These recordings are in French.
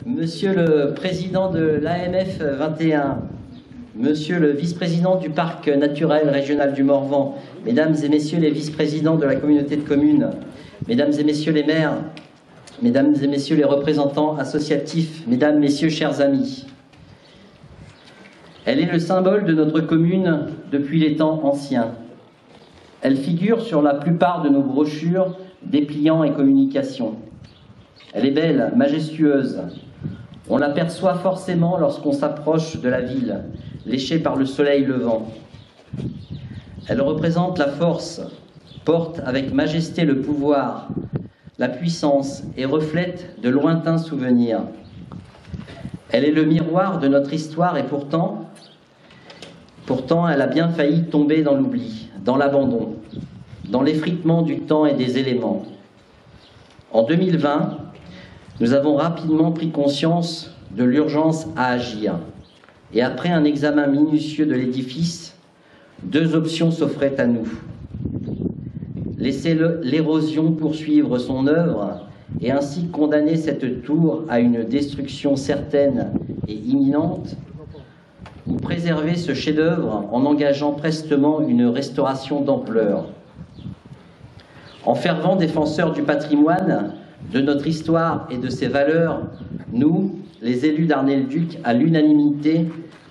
Monsieur le président de l'AMF 21, monsieur le vice-président du parc naturel régional du Morvan, mesdames et messieurs les vice-présidents de la communauté de communes, mesdames et messieurs les maires, mesdames et messieurs les représentants associatifs, mesdames, messieurs, chers amis. Elle est le symbole de notre commune depuis les temps anciens. Elle figure sur la plupart de nos brochures, dépliants et communications. Elle est belle, majestueuse. On l'aperçoit forcément lorsqu'on s'approche de la ville, léchée par le soleil levant. Elle représente la force, porte avec majesté le pouvoir, la puissance et reflète de lointains souvenirs. Elle est le miroir de notre histoire et pourtant, elle a bien failli tomber dans l'oubli, dans l'abandon, dans l'effritement du temps et des éléments. En 2020, nous avons rapidement pris conscience de l'urgence à agir. Et après un examen minutieux de l'édifice, deux options s'offraient à nous. Laisser l'érosion poursuivre son œuvre et ainsi condamner cette tour à une destruction certaine et imminente, ou préserver ce chef-d'œuvre en engageant prestement une restauration d'ampleur. En fervent défenseurs du patrimoine, de notre histoire et de ses valeurs, nous, les élus d'Arnay-le-Duc, à l'unanimité,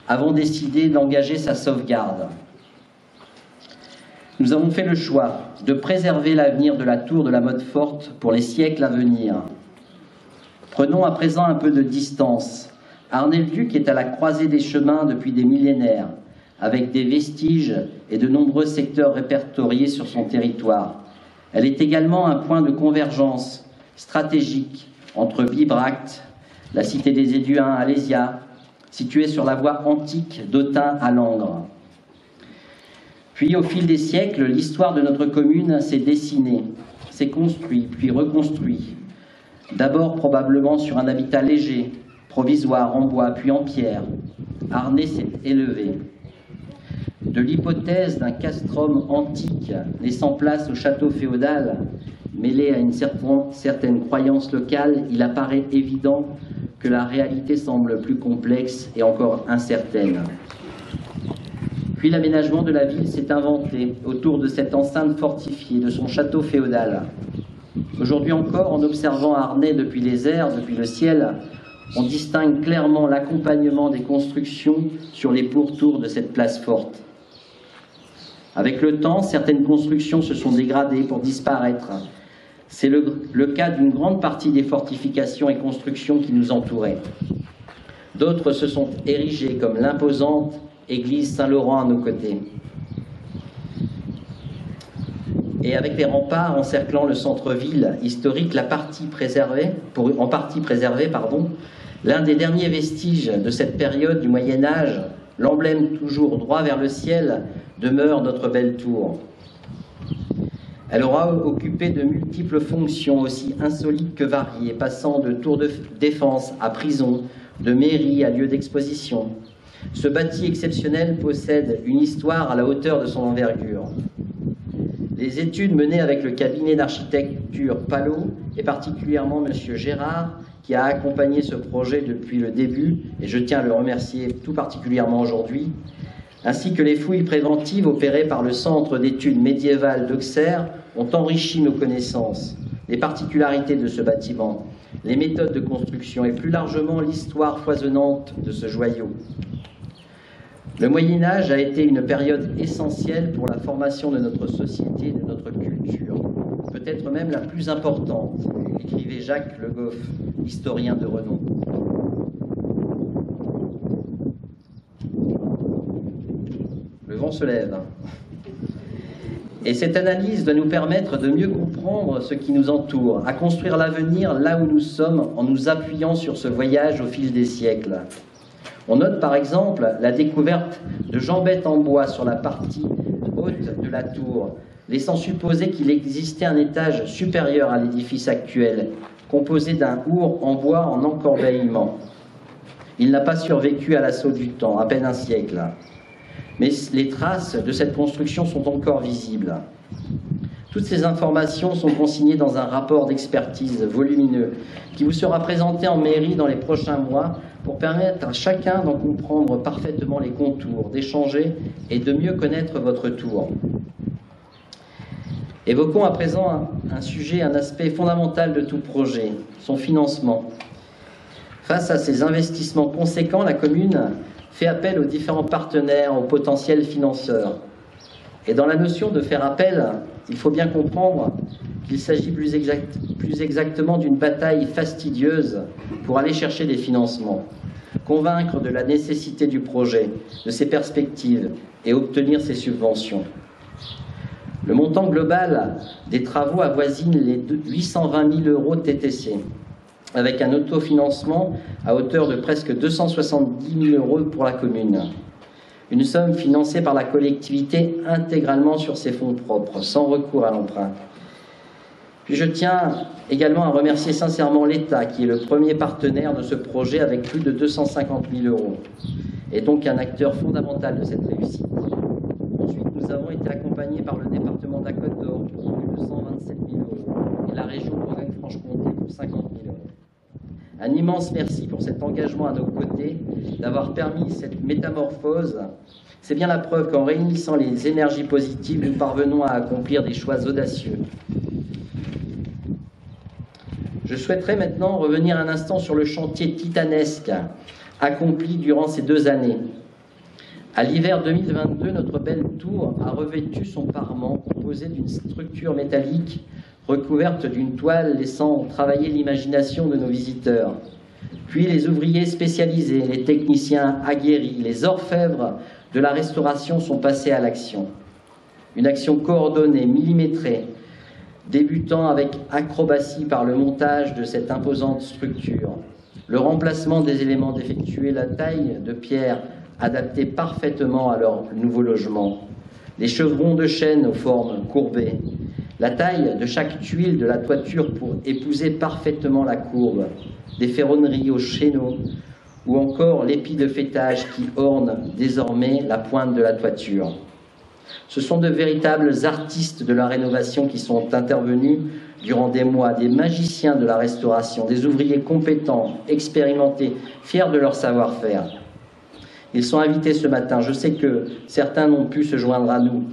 avons décidé d'engager sa sauvegarde. Nous avons fait le choix de préserver l'avenir de la tour de la Motte-Forte pour les siècles à venir. Prenons à présent un peu de distance. Arnay-le-Duc est à la croisée des chemins depuis des millénaires, avec des vestiges et de nombreux secteurs répertoriés sur son territoire. Elle est également un point de convergence stratégique entre Bibracte, la cité des Éduins à Alésia, située sur la voie antique d'Autun à Langres. Puis, au fil des siècles, l'histoire de notre commune s'est dessinée, s'est construite, puis reconstruite. D'abord probablement sur un habitat léger, provisoire, en bois, puis en pierre. Arnay s'est élevé. De l'hypothèse d'un castrum antique laissant place au château féodal, mêlé à une certaine croyance locale, il apparaît évident que la réalité semble plus complexe et encore incertaine. Puis l'aménagement de la ville s'est inventé autour de cette enceinte fortifiée, de son château féodal. Aujourd'hui encore, en observant Arnay depuis les airs, depuis le ciel, on distingue clairement l'accompagnement des constructions sur les pourtours de cette place forte. Avec le temps, certaines constructions se sont dégradées pour disparaître. C'est le cas d'une grande partie des fortifications et constructions qui nous entouraient. D'autres se sont érigées comme l'imposante église Saint-Laurent à nos côtés. Et avec les remparts encerclant le centre-ville historique, en partie préservée, l'un des derniers vestiges de cette période du Moyen-Âge, l'emblème toujours droit vers le ciel, demeure notre belle tour. Elle aura occupé de multiples fonctions aussi insolites que variées, passant de tour de défense à prison, de mairie à lieu d'exposition. Ce bâti exceptionnel possède une histoire à la hauteur de son envergure. Les études menées avec le cabinet d'architecture Palot, et particulièrement M. Gérard, qui a accompagné ce projet depuis le début, et je tiens à le remercier tout particulièrement aujourd'hui, ainsi que les fouilles préventives opérées par le Centre d'études médiévales d'Auxerre, ont enrichi nos connaissances, les particularités de ce bâtiment, les méthodes de construction et plus largement l'histoire foisonnante de ce joyau. Le Moyen-Âge a été une période essentielle pour la formation de notre société et de notre culture, peut-être même la plus importante, écrivait Jacques Le Goff, historien de renom. Le vent se lève. Et cette analyse doit nous permettre de mieux comprendre ce qui nous entoure, à construire l'avenir là où nous sommes en nous appuyant sur ce voyage au fil des siècles. On note par exemple la découverte de jambettes en bois sur la partie haute de la tour, laissant supposer qu'il existait un étage supérieur à l'édifice actuel, composé d'un our en bois en encorbeillement. Il n'a pas survécu à l'assaut du temps, à peine un siècle. mais les traces de cette construction sont encore visibles. Toutes ces informations sont consignées dans un rapport d'expertise volumineux qui vous sera présenté en mairie dans les prochains mois pour permettre à chacun d'en comprendre parfaitement les contours, d'échanger et de mieux connaître votre tour. Évoquons à présent un aspect fondamental de tout projet, son financement. Face à ces investissements conséquents, la commune fait appel aux différents partenaires, aux potentiels financeurs. Et dans la notion de faire appel, il faut bien comprendre qu'il s'agit plus exactement d'une bataille fastidieuse pour aller chercher des financements, convaincre de la nécessité du projet, de ses perspectives et obtenir ses subventions. Le montant global des travaux avoisine les 820 000 € TTC, avec un autofinancement à hauteur de presque 270 000 € pour la commune. Une somme financée par la collectivité intégralement sur ses fonds propres, sans recours à l'emprunt. Puis je tiens également à remercier sincèrement l'État, qui est le premier partenaire de ce projet avec plus de 250 000 € et donc un acteur fondamental de cette réussite. Ensuite, nous avons été accompagnés par le département de la Côte d'Or pour plus de 127 000 € et la région Bourgogne-Franche-Comté pour 50 000 €. Un immense merci pour cet engagement à nos côtés, d'avoir permis cette métamorphose. C'est bien la preuve qu'en réunissant les énergies positives, nous parvenons à accomplir des choix audacieux. Je souhaiterais maintenant revenir un instant sur le chantier titanesque accompli durant ces 2 années. À l'hiver 2022, notre belle tour a revêtu son parement composé d'une structure métallique recouverte d'une toile laissant travailler l'imagination de nos visiteurs. Puis les ouvriers spécialisés, les techniciens aguerris, les orfèvres de la restauration sont passés à l'action. Une action coordonnée, millimétrée, débutant avec acrobatie par le montage de cette imposante structure, le remplacement des éléments défectueux, la taille de pierre adaptée parfaitement à leur nouveau logement, les chevrons de chêne aux formes courbées, la taille de chaque tuile de la toiture pour épouser parfaitement la courbe, des ferronneries aux chéneaux, ou encore l'épi de faîtage qui orne désormais la pointe de la toiture. Ce sont de véritables artistes de la rénovation qui sont intervenus durant des mois, des magiciens de la restauration, des ouvriers compétents, expérimentés, fiers de leur savoir-faire. Ils sont invités ce matin. Je sais que certains n'ont pu se joindre à nous,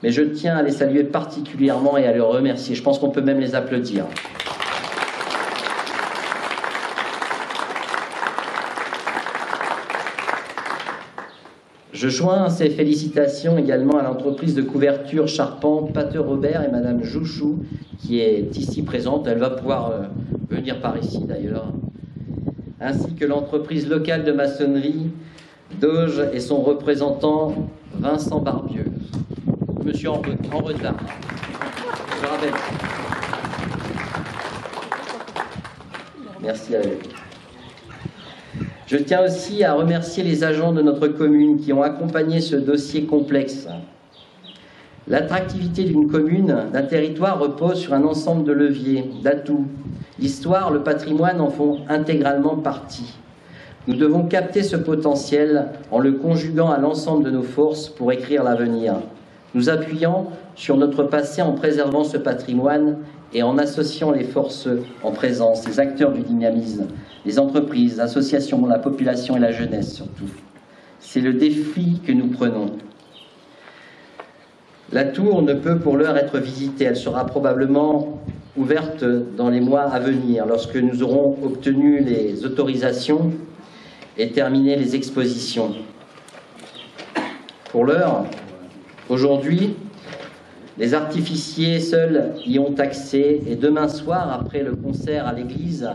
mais je tiens à les saluer particulièrement et à les remercier. Je pense qu'on peut même les applaudir. Je joins ces félicitations également à l'entreprise de couverture charpente Pater Robert et Madame Jouchou, qui est ici présente. Elle va pouvoir venir par ici d'ailleurs. Ainsi que l'entreprise locale de maçonnerie Doge et son représentant Vincent Barbieux. Monsieur en retard. Je rappelle. Merci à eux. Je tiens aussi à remercier les agents de notre commune qui ont accompagné ce dossier complexe. L'attractivité d'une commune, d'un territoire repose sur un ensemble de leviers, d'atouts. L'histoire, le patrimoine en font intégralement partie. Nous devons capter ce potentiel en le conjuguant à l'ensemble de nos forces pour écrire l'avenir, nous appuyant sur notre passé en préservant ce patrimoine et en associant les forces en présence, les acteurs du dynamisme, les entreprises, associations, la population et la jeunesse surtout. C'est le défi que nous prenons. La tour ne peut pour l'heure être visitée. Elle sera probablement ouverte dans les mois à venir, lorsque nous aurons obtenu les autorisations et terminé les expositions. Pour l'heure, aujourd'hui, les artificiers seuls y ont accès et demain soir, après le concert à l'église,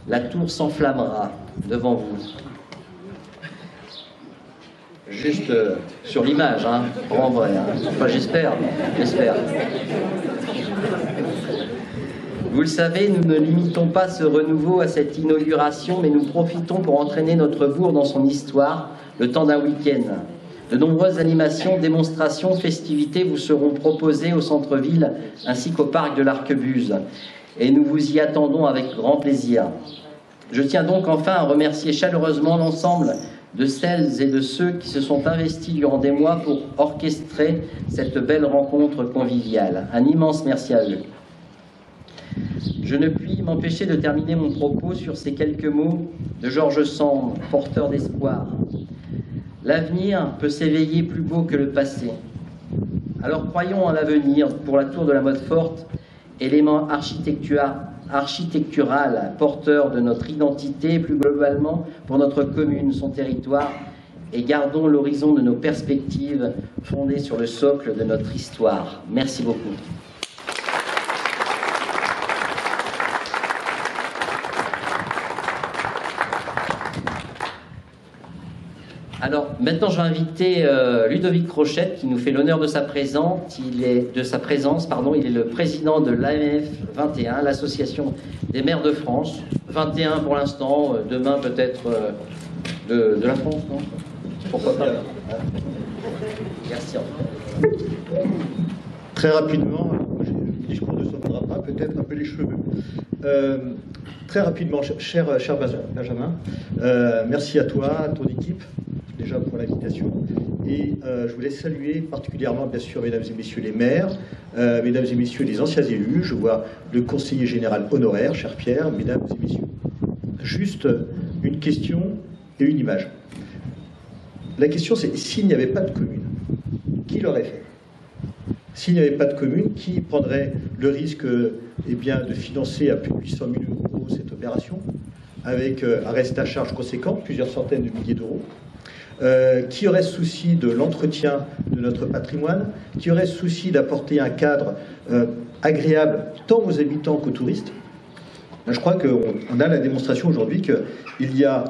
la tour s'enflammera devant vous. Juste sur l'image, hein, en vrai. Hein. Enfin, j'espère. Vous le savez, nous ne limitons pas ce renouveau à cette inauguration, mais nous profitons pour entraîner notre bourg dans son histoire le temps d'un week-end. De nombreuses animations, démonstrations, festivités vous seront proposées au centre-ville ainsi qu'au parc de l'Arquebuse. Et nous vous y attendons avec grand plaisir. Je tiens donc enfin à remercier chaleureusement l'ensemble de celles et de ceux qui se sont investis durant des mois pour orchestrer cette belle rencontre conviviale. Un immense merci à eux. Je ne puis m'empêcher de terminer mon propos sur ces quelques mots de George Sand, porteur d'espoir. L'avenir peut s'éveiller plus beau que le passé. Alors croyons en l'avenir pour la tour de la Motte-Forte, élément architectural porteur de notre identité et plus globalement pour notre commune, son territoire, et gardons l'horizon de nos perspectives fondées sur le socle de notre histoire. Merci beaucoup. Alors, maintenant, je vais inviter Ludovic Rochette, qui nous fait l'honneur de sa présence. Il est le président de l'AMF 21, l'Association des maires de France. 21 pour l'instant, demain peut-être de la France, non? Pourquoi pas? Merci. Très rapidement, le discours ne s'entendra pas, peut-être un peu les cheveux. Très rapidement, cher Benjamin, merci à toi, à ton équipe, déjà pour l'invitation. Et je voulais saluer particulièrement, bien sûr, mesdames et messieurs les maires, mesdames et messieurs les anciens élus. Je vois le conseiller général honoraire, cher Pierre, mesdames et messieurs. Juste une question et une image. La question, c'est s'il n'y avait pas de commune, qui l'aurait fait? S'il n'y avait pas de commune, qui prendrait le risque de financer à plus de 800 000 € cette opération, avec un reste à charge conséquent, plusieurs centaines de milliers d'euros? Qui aurait souci de l'entretien de notre patrimoine, qui aurait souci d'apporter un cadre agréable tant aux habitants qu'aux touristes? Je crois qu'on a la démonstration aujourd'hui qu'il y a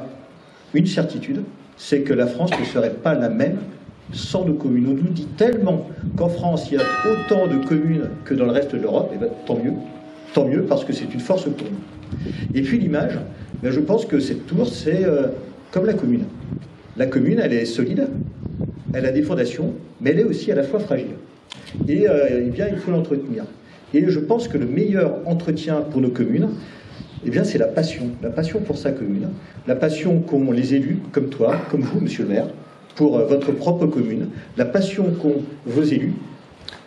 une certitude, c'est que la France ne serait pas la même sans nos communes. On nous dit tellement qu'en France, il y a autant de communes que dans le reste de l'Europe, et bien tant mieux, parce que c'est une force pour nous. Et puis l'image, je pense que cette tour, c'est comme la commune. La commune, elle est solide, elle a des fondations, mais elle est aussi à la fois fragile. Et bien, il faut l'entretenir. Et je pense que le meilleur entretien pour nos communes, c'est la passion pour sa commune, la passion qu'ont les élus, comme toi, comme vous, monsieur le maire, pour votre propre commune, la passion qu'ont vos élus,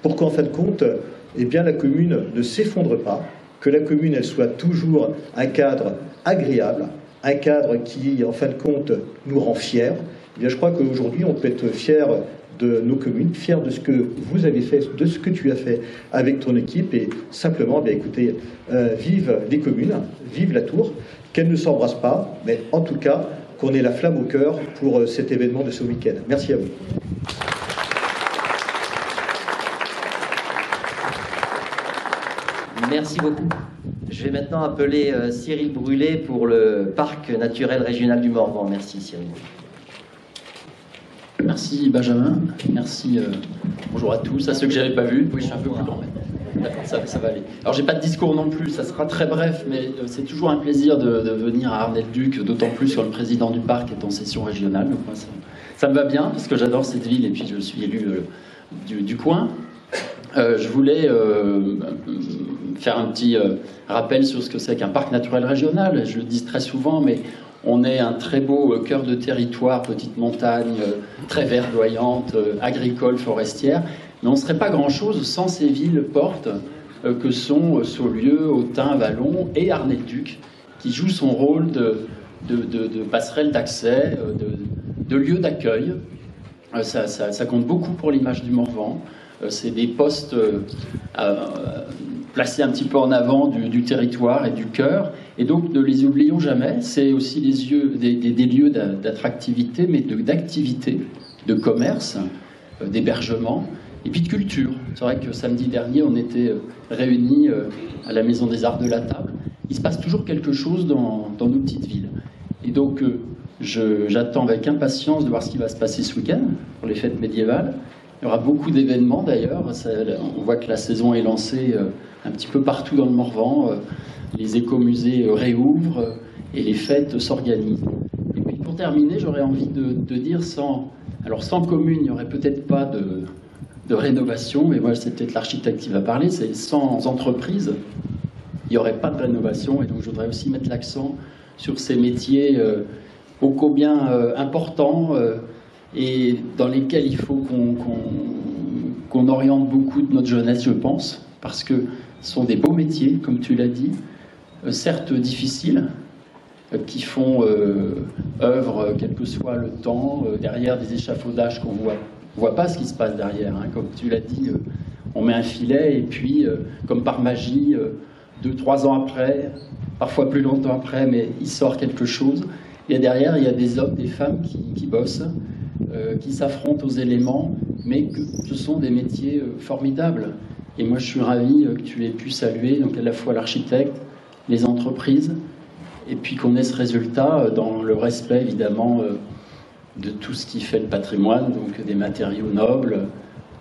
pour qu'en fin de compte, la commune ne s'effondre pas, que la commune, elle soit toujours un cadre agréable, un cadre qui, en fin de compte, nous rend fiers. Je crois qu'aujourd'hui, on peut être fier de nos communes, fier de ce que vous avez fait, de ce que tu as fait avec ton équipe, et simplement, écoutez, vive les communes, vive la Tour, qu'elles ne s'embrassent pas, mais en tout cas, qu'on ait la flamme au cœur pour cet événement de ce week-end. Merci à vous. Merci beaucoup. Je vais maintenant appeler Cyril Brûlé pour le Parc naturel régional du Morvan. Merci Cyril. Merci Benjamin, merci, bonjour à tous, à ceux que je n'avais pas vus. Oui, je suis un peu plus lent, mais d'accord, ça va aller. Alors j'ai pas de discours non plus, ça sera très bref, mais c'est toujours un plaisir de venir à Arnay-le-Duc, d'autant plus quand le président du parc est en session régionale. Donc moi, ça me va bien, parce que j'adore cette ville et puis je suis élu du coin. Je voulais faire un petit rappel sur ce que c'est qu'un parc naturel régional. Je le dis très souvent, mais on est un très beau cœur de territoire, petite montagne, très verdoyante, agricole, forestière. Mais on ne serait pas grand-chose sans ces villes portes que sont Saulieu, Autun, Vallon et Arnay-le-Duc, qui jouent son rôle de passerelle d'accès, de lieu d'accueil. Ça compte beaucoup pour l'image du Morvan. C'est des postes placés un petit peu en avant du territoire et du cœur. Et donc, ne les oublions jamais. C'est aussi des lieux d'attractivité, mais d'activité, de commerce, d'hébergement, et puis de culture. C'est vrai que samedi dernier, on était réunis à la Maison des Arts de la Table. Il se passe toujours quelque chose dans nos petites villes. Et donc, j'attends avec impatience de voir ce qui va se passer ce week-end pour les fêtes médiévales. Il y aura beaucoup d'événements d'ailleurs. On voit que la saison est lancée un petit peu partout dans le Morvan. Les écomusées réouvrent et les fêtes s'organisent. Et puis pour terminer, j'aurais envie de dire sans commune, il n'y aurait peut-être pas de rénovation, mais moi c'est peut-être l'architecte qui va parler, c'est sans entreprise, il n'y aurait pas de rénovation. Et donc je voudrais aussi mettre l'accent sur ces métiers ô combien importants et dans lesquels il faut qu'on oriente beaucoup de notre jeunesse, je pense, parce que ce sont des beaux métiers, comme tu l'as dit, certes difficiles, qui font œuvre, quel que soit le temps, derrière des échafaudages qu'on voit pas ce qui se passe derrière. Hein. Comme tu l'as dit, on met un filet et puis, comme par magie, 2-3 ans après, parfois plus longtemps après, mais il sort quelque chose. Et derrière, il y a des hommes, des femmes qui bossent, qui s'affrontent aux éléments, mais que ce sont des métiers formidables. Et moi, je suis ravi que tu aies pu saluer donc à la fois l'architecte, les entreprises, et puis qu'on ait ce résultat dans le respect, évidemment, de tout ce qui fait le patrimoine, donc des matériaux nobles,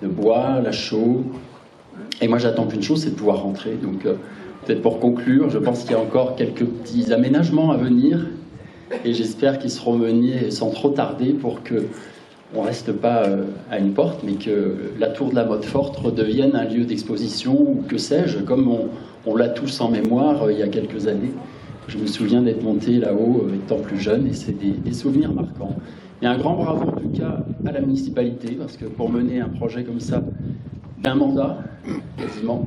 le bois, la chaux. Et moi, j'attends qu'une chose, c'est de pouvoir rentrer. Donc, peut-être pour conclure, je pense qu'il y a encore quelques petits aménagements à venir, et j'espère qu'ils seront menés sans trop tarder pour que on ne reste pas à une porte, mais que la tour de la Motte-Forte redevienne un lieu d'exposition, ou que sais-je, comme on l'a tous en mémoire il y a quelques années. Je me souviens d'être monté là-haut étant plus jeune, et c'est des souvenirs marquants. Et un grand bravo en tout cas à la municipalité, parce que pour mener un projet comme ça, d'un mandat, quasiment,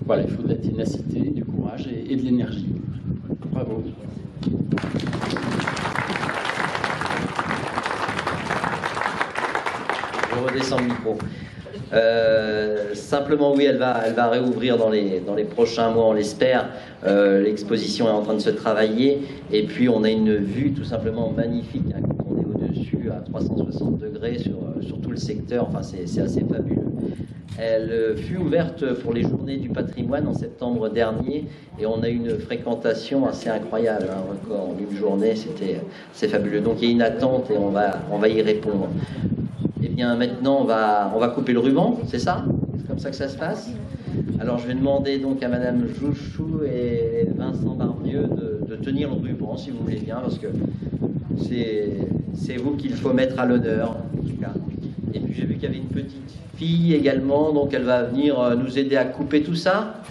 voilà, il faut de la ténacité, du courage et de l'énergie. Bravo. Je redescends le micro. Simplement, oui, elle va réouvrir dans les prochains mois, on l'espère. L'exposition est en train de se travailler. Et puis, on a une vue tout simplement magnifique. Hein, quand on est au-dessus, à 360 degrés sur tout le secteur. Enfin, c'est assez fabuleux. Elle fut ouverte pour les Journées du patrimoine en septembre dernier. Et on a une fréquentation assez incroyable. Un record en une journée, c'est fabuleux. Donc, il y a une attente et on va y répondre. Eh bien, maintenant, on va couper le ruban, c'est ça? C'est comme ça que ça se passe? Alors, je vais demander donc à Madame Jouchou et Vincent Barbieux de tenir le ruban, si vous voulez bien, parce que c'est vous qu'il faut mettre à l'honneur, en tout cas. Et puis, j'ai vu qu'il y avait une petite fille également, donc elle va venir nous aider à couper tout ça.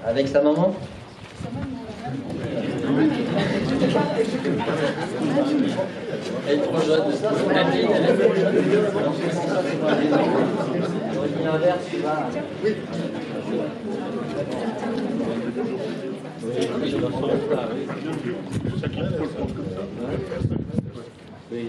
Avec sa maman? Elle est trop jeune. Elle est trop jeune. Oui.